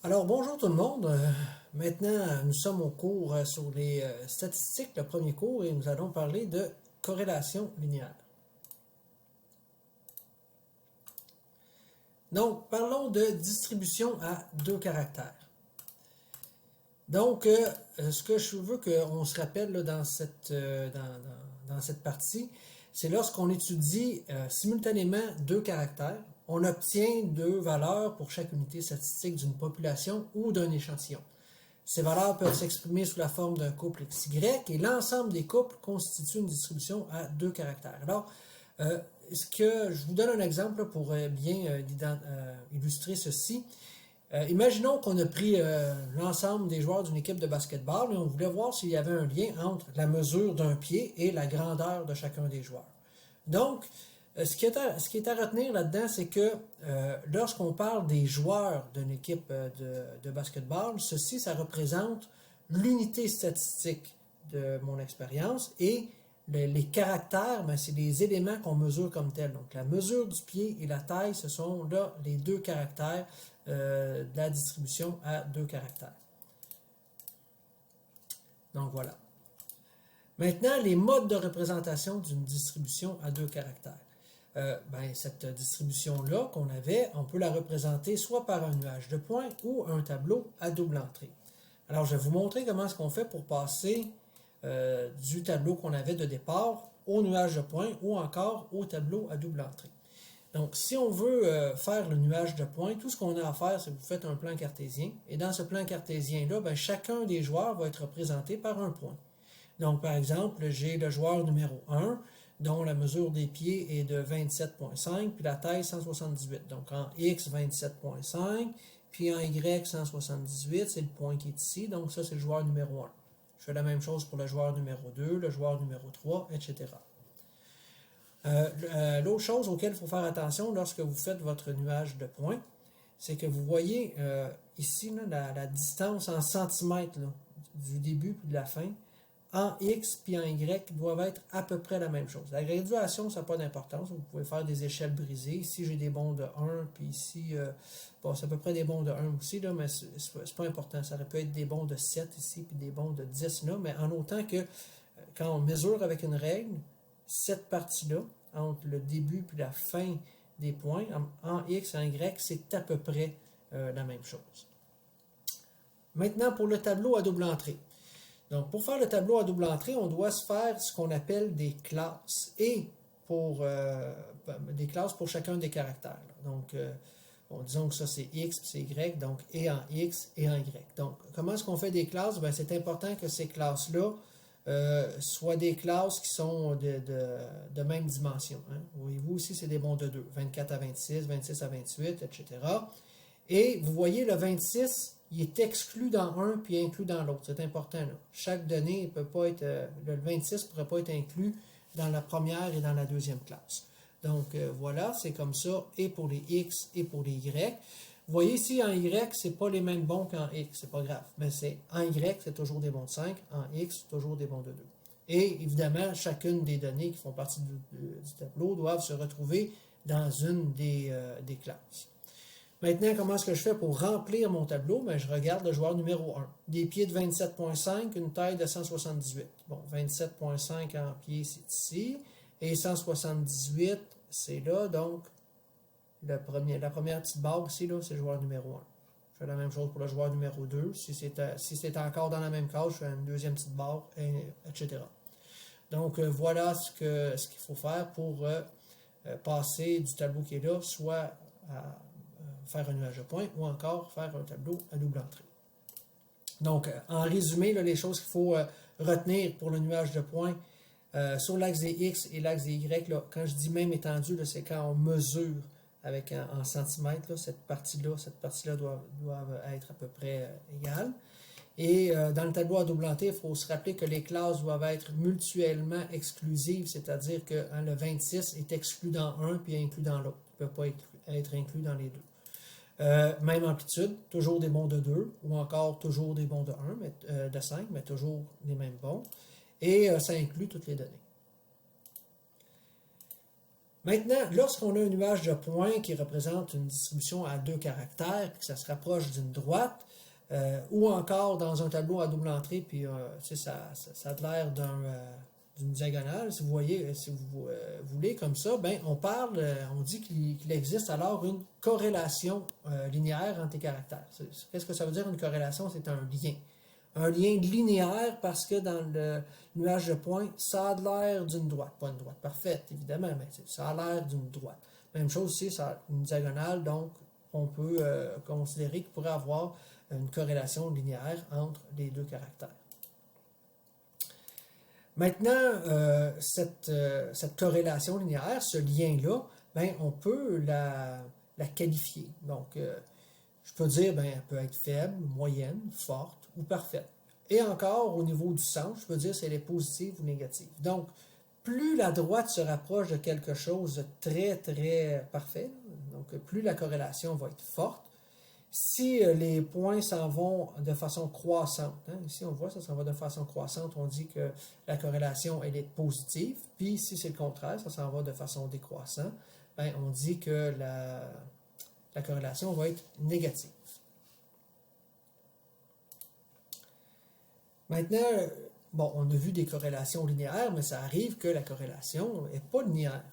Alors, bonjour tout le monde. Maintenant, nous sommes au cours sur les statistiques, le premier cours, et nous allons parler de corrélation linéaire. Donc, parlons de distribution à deux caractères. Donc, ce que je veux qu'on se rappelle là, dans cette partie, c'est lorsqu'on étudie simultanément deux caractères, on obtient deux valeurs pour chaque unité statistique d'une population ou d'un échantillon. Ces valeurs peuvent s'exprimer sous la forme d'un couple XY et l'ensemble des couples constitue une distribution à deux caractères. Alors, je vous donne un exemple pour bien illustrer ceci. Imaginons qu'on a pris l'ensemble des joueurs d'une équipe de basketball et on voulait voir s'il y avait un lien entre la mesure d'un pied et la grandeur de chacun des joueurs. Donc, ce qui est à retenir là-dedans, c'est que lorsqu'on parle des joueurs d'une équipe de basketball, ceci, ça représente l'unité statistique de mon expérience et les caractères, ben, c'est les éléments qu'on mesure comme tels. Donc, la mesure du pied et la taille, ce sont là les deux caractères de la distribution à deux caractères. Donc, voilà. Maintenant, les modes de représentation d'une distribution à deux caractères. Cette distribution-là qu'on avait, on peut la représenter soit par un nuage de points ou un tableau à double entrée. Alors, je vais vous montrer comment est-ce qu'on fait pour passer du tableau qu'on avait de départ au nuage de points ou encore au tableau à double entrée. Donc, si on veut faire le nuage de points, tout ce qu'on a à faire, c'est que vous faites un plan cartésien. Et dans ce plan cartésien-là, ben, chacun des joueurs va être représenté par un point. Donc, par exemple, j'ai le joueur numéro 1, dont la mesure des pieds est de 27,5, puis la taille 178. Donc, en X, 27,5, puis en Y, 178, c'est le point qui est ici. Donc, ça, c'est le joueur numéro 1. Je fais la même chose pour le joueur numéro 2, le joueur numéro 3, etc. L'autre chose auquel il faut faire attention lorsque vous faites votre nuage de points, c'est que vous voyez ici là, la distance en centimètres là, du début puis de la fin, en X puis en Y doivent être à peu près la même chose. La graduation, ça n'a pas d'importance. Vous pouvez faire des échelles brisées. Ici, j'ai des bonds de 1, puis ici, c'est à peu près des bonds de 1 aussi, là, mais c'est pas important. Ça peut être des bonds de 7 ici, puis des bonds de 10 là, mais en autant que quand on mesure avec une règle, cette partie-là, entre le début puis la fin des points, en X et en Y, c'est à peu près la même chose. Maintenant, pour le tableau à double entrée. Donc, pour faire le tableau à double entrée, on doit se faire ce qu'on appelle des classes et des classes pour chacun des caractères. Donc, disons que ça c'est X puis c'est Y, donc et en X et en Y. Donc, comment est-ce qu'on fait des classes? Ben, c'est important que ces classes-là soient des classes qui sont de même dimension. Hein. Voyez-vous ici, c'est des bonds de 2, 24 à 26, 26 à 28, etc. Et vous voyez, le 26, il est exclu dans un puis inclus dans l'autre. C'est important. Là. Chaque donnée ne peut pas être. Le 26 ne pourrait pas être inclus dans la première et dans la deuxième classe. Donc voilà, c'est comme ça, et pour les X et pour les Y. Vous voyez ici, en Y, c'est pas les mêmes bons qu'en X, c'est pas grave. Mais en Y, c'est toujours des bons de 5, en X, toujours des bons de 2. Et évidemment, chacune des données qui font partie du tableau doivent se retrouver dans une des classes. Maintenant, comment est-ce que je fais pour remplir mon tableau? Ben, je regarde le joueur numéro 1. Des pieds de 27,5, une taille de 178. Bon, 27,5 en pieds, c'est ici. Et 178, c'est là. Donc, la première petite barre ici, là, c'est le joueur numéro 1. Je fais la même chose pour le joueur numéro 2. Si c'est encore dans la même case, je fais une deuxième petite barre, etc. Donc, voilà ce qu'il faut faire pour passer du tableau qui est là, soit à faire un nuage de points ou encore faire un tableau à double entrée. Donc, en résumé, là, les choses qu'il faut retenir pour le nuage de points sur l'axe des X et l'axe des Y, là, quand je dis même étendue, c'est quand on mesure avec en centimètres, là, cette partie-là doit être à peu près égale. Et dans le tableau à double entrée, il faut se rappeler que les classes doivent être mutuellement exclusives, c'est-à-dire que le 26 est exclu dans un puis inclus dans l'autre. Il ne peut pas être inclus dans les deux. Même amplitude, toujours des bons de 2, ou encore toujours des bons de 1, de 5, mais toujours les mêmes bons. Et ça inclut toutes les données. Maintenant, lorsqu'on a un nuage de points qui représente une distribution à 2 caractères, puis que ça se rapproche d'une droite, ou encore dans un tableau à double entrée, puis ça a l'air d'une diagonale, si vous voyez, si vous voulez, comme ça, ben on dit qu'il existe alors une corrélation linéaire entre les caractères. Qu'est-ce que ça veut dire une corrélation? C'est un lien. Un lien linéaire parce que dans le nuage de points, ça a l'air d'une droite. Pas une droite parfaite, évidemment, mais ça a l'air d'une droite. Même chose ici, ça a une diagonale, donc on peut considérer qu'il pourrait avoir une corrélation linéaire entre les deux caractères. Maintenant, cette corrélation linéaire, ce lien-là, ben, on peut la qualifier. Donc, je peux dire, ben, elle peut être faible, moyenne, forte ou parfaite. Et encore, au niveau du sens, je peux dire si elle est positive ou négative. Donc, plus la droite se rapproche de quelque chose de très, très parfait, donc plus la corrélation va être forte. Si les points s'en vont de façon croissante, ici on voit ça s'en va de façon croissante, on dit que la corrélation elle est positive, puis si c'est le contraire, ça s'en va de façon décroissante, ben, on dit que la corrélation va être négative. Maintenant, bon, on a vu des corrélations linéaires, mais ça arrive que la corrélation n'est pas linéaire.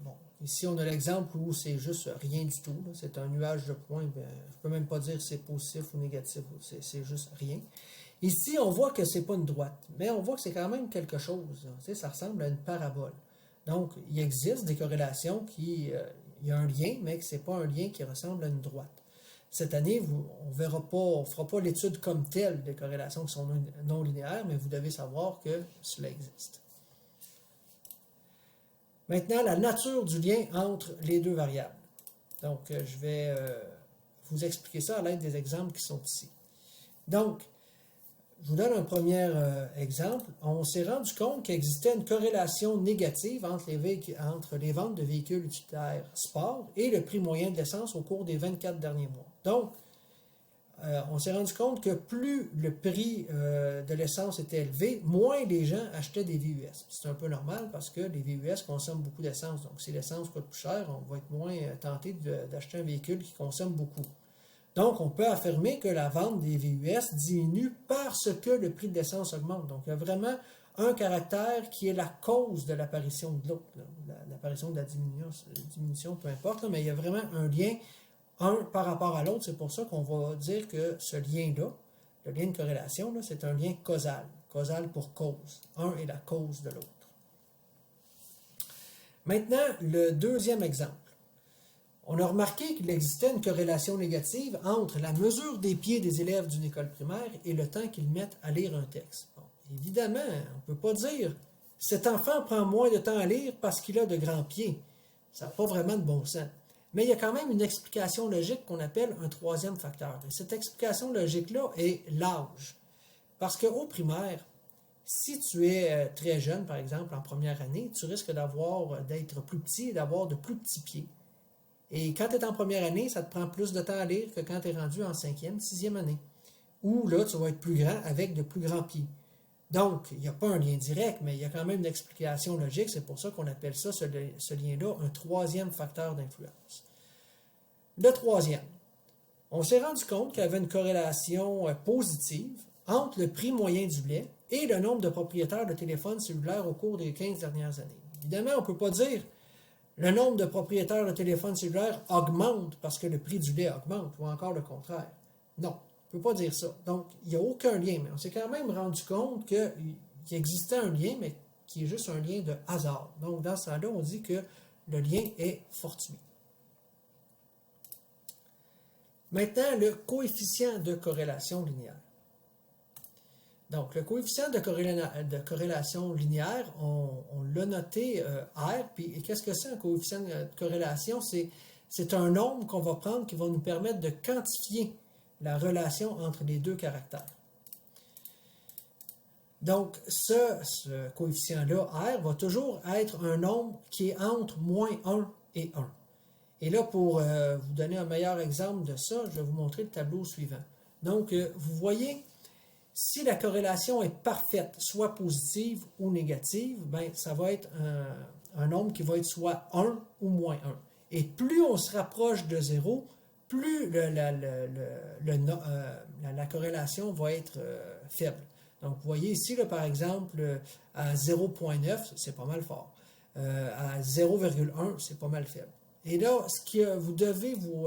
Bon, ici, on a l'exemple où c'est juste rien du tout. C'est un nuage de points. Ben, je ne peux même pas dire si c'est positif ou négatif. C'est juste rien. Ici, on voit que ce n'est pas une droite, mais on voit que c'est quand même quelque chose. Ça ressemble à une parabole. Donc, il existe des corrélations il y a un lien, mais que ce n'est pas un lien qui ressemble à une droite. Cette année, on ne fera pas l'étude comme telle des corrélations qui sont non linéaires, mais vous devez savoir que cela existe. Maintenant, la nature du lien entre les deux variables. Donc, je vais vous expliquer ça à l'aide des exemples qui sont ici. Donc, je vous donne un premier exemple. On s'est rendu compte qu'il existait une corrélation négative entre les ventes de véhicules utilitaires sport et le prix moyen de l'essence au cours des 24 derniers mois. Donc, on s'est rendu compte que plus le prix de l'essence était élevé, moins les gens achetaient des VUS. C'est un peu normal parce que les VUS consomment beaucoup d'essence. Donc, si l'essence coûte plus cher, on va être moins tenté d'acheter un véhicule qui consomme beaucoup. Donc, on peut affirmer que la vente des VUS diminue parce que le prix de l'essence augmente. Donc, il y a vraiment un caractère qui est la cause de l'apparition de l'autre, l'apparition de la diminution, peu importe, mais il y a vraiment un lien, un par rapport à l'autre. C'est pour ça qu'on va dire que ce lien-là, le lien de corrélation, c'est un lien causal. Causal pour cause. Un est la cause de l'autre. Maintenant, le deuxième exemple. On a remarqué qu'il existait une corrélation négative entre la mesure des pieds des élèves d'une école primaire et le temps qu'ils mettent à lire un texte. Bon, évidemment, on ne peut pas dire « cet enfant prend moins de temps à lire parce qu'il a de grands pieds ». Ça n'a pas vraiment de bon sens. Mais il y a quand même une explication logique qu'on appelle un troisième facteur. Et cette explication logique-là est l'âge. Parce qu'au primaire, si tu es très jeune, par exemple, en première année, tu risques d'être plus petit et d'avoir de plus petits pieds. Et quand tu es en première année, ça te prend plus de temps à lire que quand tu es rendu en cinquième, sixième année. Où là, tu vas être plus grand avec de plus grands pieds. Donc, il n'y a pas un lien direct, mais il y a quand même une explication logique. C'est pour ça qu'on appelle ça, ce lien-là, un troisième facteur d'influence. Le troisième, on s'est rendu compte qu'il y avait une corrélation positive entre le prix moyen du lait et le nombre de propriétaires de téléphones cellulaires au cours des 15 dernières années. Évidemment, on ne peut pas dire le nombre de propriétaires de téléphones cellulaires augmente parce que le prix du lait augmente, ou encore le contraire. Non, on ne peut pas dire ça. Donc, il n'y a aucun lien, mais on s'est quand même rendu compte qu'il existait un lien, mais qui est juste un lien de hasard. Donc, dans ce cas-là, on dit que le lien est fortuit. Maintenant, le coefficient de corrélation linéaire. Donc, le coefficient de corrélation linéaire, on l'a noté R. Puis, qu'est-ce que c'est un coefficient de corrélation? C'est un nombre qu'on va prendre qui va nous permettre de quantifier la relation entre les deux caractères. Donc, ce coefficient-là, R, va toujours être un nombre qui est entre moins 1 et 1. Et là, pour vous donner un meilleur exemple de ça, je vais vous montrer le tableau suivant. Donc, vous voyez, si la corrélation est parfaite, soit positive ou négative, ben, ça va être un nombre qui va être soit 1 ou moins 1. Et plus on se rapproche de 0, plus la corrélation va être faible. Donc, vous voyez ici, là, par exemple, à 0,9, c'est pas mal fort. À 0,1, c'est pas mal faible. Et là, ce que vous devez vous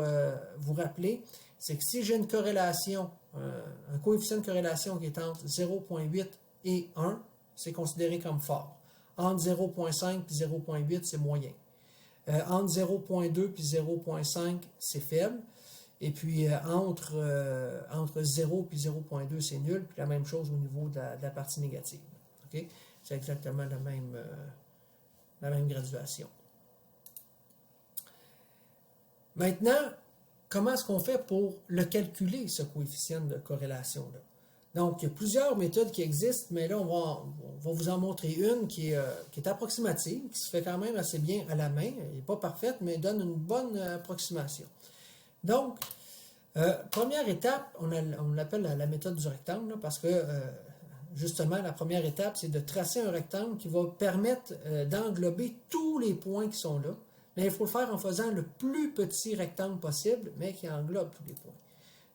rappeler, c'est que si j'ai une corrélation, un coefficient de corrélation qui est entre 0,8 et 1, c'est considéré comme fort. Entre 0,5 et 0,8, c'est moyen. Entre 0,2 et 0,5, c'est faible. Et puis, entre 0 et 0,2, c'est nul. Puis la même chose au niveau de la partie négative. Okay? C'est exactement la même graduation. Maintenant, comment est-ce qu'on fait pour le calculer, ce coefficient de corrélation-là? Donc, il y a plusieurs méthodes qui existent, mais là, on va vous en montrer une qui est approximative, qui se fait quand même assez bien à la main. Elle n'est pas parfaite, mais donne une bonne approximation. Donc, première étape, on l'appelle la méthode du rectangle, là, parce que, justement, la première étape, c'est de tracer un rectangle qui va permettre d'englober tous les points qui sont là. Mais il faut le faire en faisant le plus petit rectangle possible, mais qui englobe tous les points.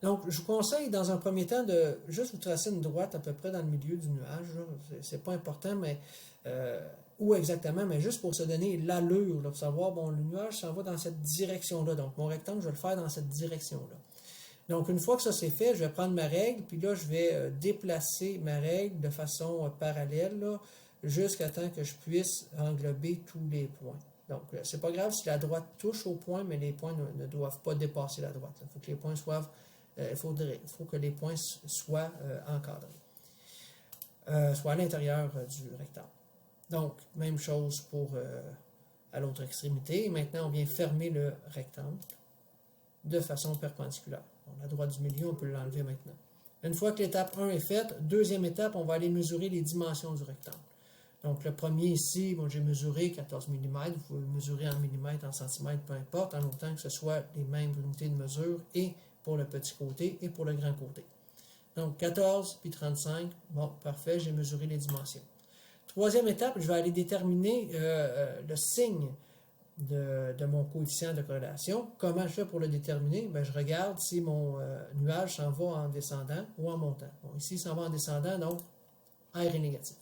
Donc, je vous conseille dans un premier temps de juste vous tracer une droite à peu près dans le milieu du nuage. C'est pas important, mais où exactement, mais juste pour se donner l'allure, pour savoir, bon, le nuage s'en va dans cette direction-là. Donc, mon rectangle, je vais le faire dans cette direction-là. Donc, une fois que ça c'est fait, je vais prendre ma règle, puis là, je vais déplacer ma règle de façon parallèle, jusqu'à temps que je puisse englober tous les points. Donc, c'est pas grave si la droite touche au point, mais les points ne doivent pas dépasser la droite. Il faut que les points soient, faut que les points soient encadrés, soient à l'intérieur du rectangle. Donc, même chose pour à l'autre extrémité. Et maintenant, on vient fermer le rectangle de façon perpendiculaire. Bon, la droite du milieu, on peut l'enlever maintenant. Une fois que l'étape 1 est faite, deuxième étape, on va aller mesurer les dimensions du rectangle. Donc, le premier ici, bon, j'ai mesuré 14 mm. Vous pouvez mesurer en millimètres, en centimètres, peu importe, en autant que ce soit les mêmes unités de mesure et pour le petit côté et pour le grand côté. Donc, 14 puis 35, bon, parfait, j'ai mesuré les dimensions. Troisième étape, je vais aller déterminer le signe de mon coefficient de corrélation. Comment je fais pour le déterminer? Bien, je regarde si mon nuage s'en va en descendant ou en montant. Bon, ici, il s'en va en descendant, donc R est négatif.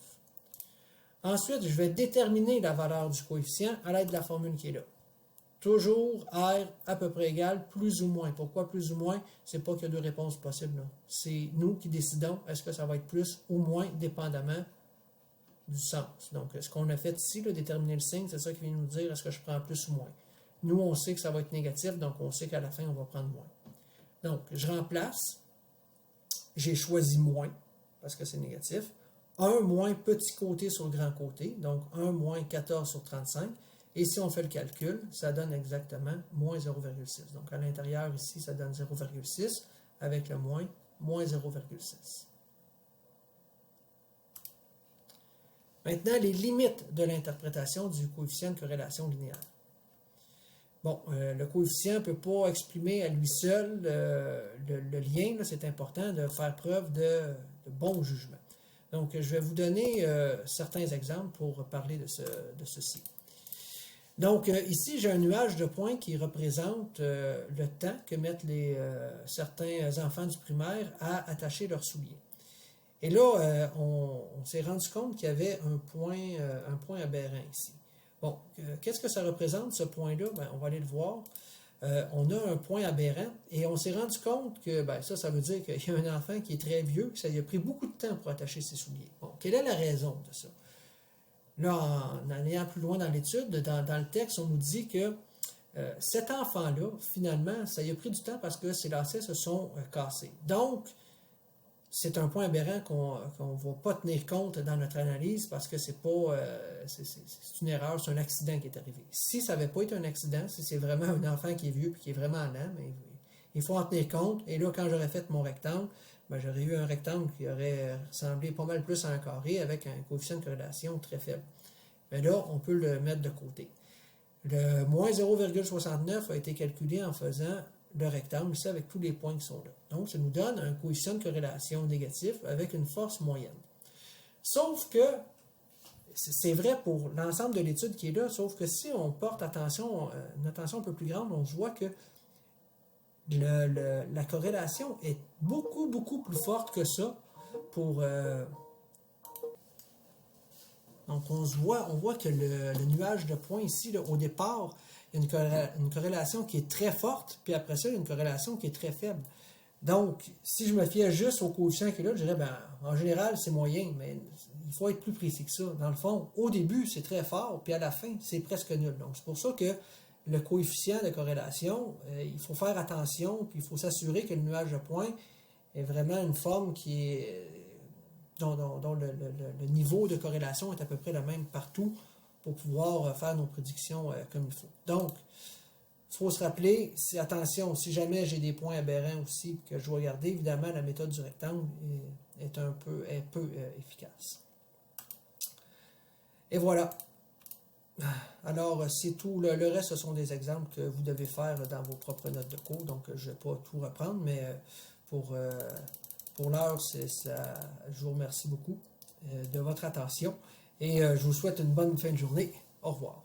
Ensuite, je vais déterminer la valeur du coefficient à l'aide de la formule qui est là. Toujours R à peu près égal, plus ou moins. Pourquoi plus ou moins? C'est pas qu'il y a deux réponses possibles. C'est nous qui décidons est-ce que ça va être plus ou moins, dépendamment du sens. Donc, ce qu'on a fait ici, là, déterminer le signe, c'est ça qui vient nous dire est-ce que je prends plus ou moins. Nous, on sait que ça va être négatif, donc on sait qu'à la fin, on va prendre moins. Donc, je remplace. J'ai choisi moins, parce que c'est négatif. 1 moins petit côté sur grand côté, donc 1 moins 14 sur 35. Et si on fait le calcul, ça donne exactement moins 0,6. Donc à l'intérieur ici, ça donne 0,6 avec le moins 0,6. Maintenant, les limites de l'interprétation du coefficient de corrélation linéaire. Bon, le coefficient ne peut pas exprimer à lui seul le lien. C'est important de faire preuve de bon jugement. Donc, je vais vous donner certains exemples pour parler de ceci. Donc, ici, j'ai un nuage de points qui représente le temps que mettent certains enfants du primaire à attacher leurs souliers. Et là, on s'est rendu compte qu'il y avait un point aberrant ici. Bon, qu'est-ce que ça représente, ce point-là? Bien, on va aller le voir. On a un point aberrant et on s'est rendu compte que ça veut dire qu'il y a un enfant qui est très vieux, que ça lui a pris beaucoup de temps pour attacher ses souliers. Bon, quelle est la raison de ça? Là, en allant plus loin dans l'étude, dans le texte, on nous dit que cet enfant-là, finalement, ça lui a pris du temps parce que ses lacets se sont cassés. Donc, c'est un point aberrant qu'on ne va pas tenir compte dans notre analyse parce que c'est une erreur, c'est un accident qui est arrivé. Si ça n'avait pas été un accident, si c'est vraiment un enfant qui est vieux et qui est vraiment lent, mais il faut en tenir compte. Et là, quand j'aurais fait mon rectangle, j'aurais eu un rectangle qui aurait ressemblé pas mal plus à un carré avec un coefficient de corrélation très faible. Mais là, on peut le mettre de côté. Le moins 0,69 a été calculé en faisant le rectangle ici avec tous les points qui sont là. Donc, ça nous donne un coefficient de corrélation négatif avec une force moyenne. Sauf que c'est vrai pour l'ensemble de l'étude qui est là, sauf que si on porte une attention un peu plus grande, on voit que la corrélation est beaucoup, beaucoup plus forte que ça pour... donc on voit que le nuage de points ici, là, au départ, il y a une corrélation qui est très forte, puis après ça, il y a une corrélation qui est très faible. Donc, si je me fiais juste au coefficient qui est là, je dirais, ben, en général, c'est moyen, mais il faut être plus précis que ça. Dans le fond, au début, c'est très fort, puis à la fin, c'est presque nul. Donc, c'est pour ça que le coefficient de corrélation, il faut faire attention, puis il faut s'assurer que le nuage de points est vraiment une forme qui est dont le niveau de corrélation est à peu près le même partout pour pouvoir faire nos prédictions comme il faut. Donc, il faut se rappeler, attention, si jamais j'ai des points aberrants aussi que je dois garder, évidemment, la méthode du rectangle est peu efficace. Et voilà. Alors, c'est tout. Le reste, ce sont des exemples que vous devez faire dans vos propres notes de cours. Donc, je ne vais pas tout reprendre, mais pour l'heure, je vous remercie beaucoup de votre attention et je vous souhaite une bonne fin de journée. Au revoir.